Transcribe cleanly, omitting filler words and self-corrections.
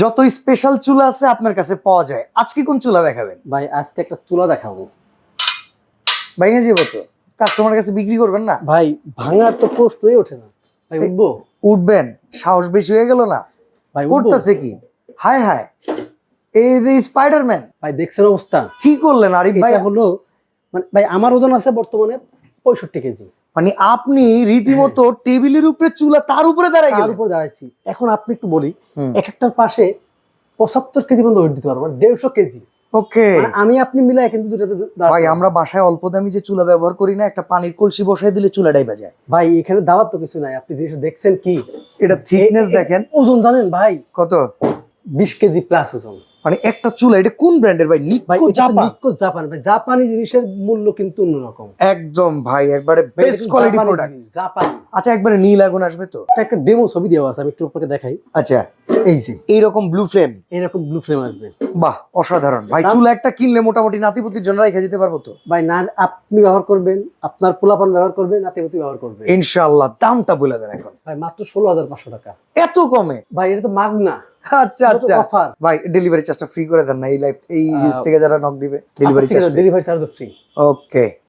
যত স্পেশাল চুলা আছে আপনার কাছে পাওয়া যায়। আজকে কোন চুলা দেখাবেন ভাই আজকে একটা চুলা দেখাবো। ভাইয়া যাবো তো, কাস্টমারের কাছে বিক্রি করবেন না? ভাই ভাঙার তো প্রশ্নই ওঠে না। ভাই উঠবো? উঠবেন, সাহস বেশি হয়ে গেল না? ভাই উঠবো? করতেছে কি? হায় হায়, এই যে স্পাইডারম্যান! ভাই দেখছেন অবস্থা? কি করলেন আরিফ ভাই? এটা হলো মানে ভাই আমার ওজন আছে বর্তমানে 65 কেজি। মানে আপনি রীতিমতো টেবিলের উপরে চুলা, তার উপরে দাঁড়াই তার গেলেন। উপর দাঁড়াইছি। এখন আপনি একটু বলি, হুম। এক একটার পাশে 75 কেজি পর্যন্ত ওয়েট দিতে পারবো, মানে 150 কেজি। ওকে মানে আমি আপনি মিলাই কিন্তু দুটাতে ভাই, আমরা বাসায় অল্প দামি যে চুলা ব্যবহার করি না, একটা পানির কলসি বসাই দিলে চুলাটাই বাজায়। ভাই এখানে দাওয়াত তো কিছু নাই, আপনি জিনিস দেখছেন কি এটা থিকনেস দেখেন। ওজন জানেন ভাই? কত? 20 কেজি প্লাস ওজন। মানে একটা চুলা, এটা কোন ব্র্যান্ডের ভাই? ভাই নিক্কো জাপান? নিক্কো জাপান। ভাই জাপানি জিনিসের মূল্য কিন্তু অন্যরকম। একদম ভাই, একবারে বেস্ট কোয়ালিটি প্রোডাক্ট। জাপানি। আচ্ছা, একবারে নীল আগুন আসবে তো? এটা একটা ডেমো ছবি দেওয়া আছে, আমি একটু আপনাকে দেখাই। আচ্ছা, এই যে এইরকম ব্লু ফ্লেম। এরকম ব্লু ফ্লেম আসবে। বাহ, অসাধারণ ভাই। দাম- চুলা একটা কিনলে মোটামুটি নাতিপুতির জন্য রেখে যেতে পারবো তো? ভাই না আপনি ব্যবহার করবেন, আপনার পোলাপান ব্যবহার করবেন, নাতিপুতি ব্যবহার করবেন। ইনশাআল্লাহ। দামটা বলে দেন এখন। ভাই মাত্র 16,500 টাকা। এত কমে? ভাই এটা তো মাগনা। আচ্ছা আচ্ছা অফার। ভাই, ডেলিভারি চার্জটা ফ্রি করে দেন না? এই লাইফ এই পেজ থেকে যারা নক দিবে delivery charge. Delivery charge free. ওকে,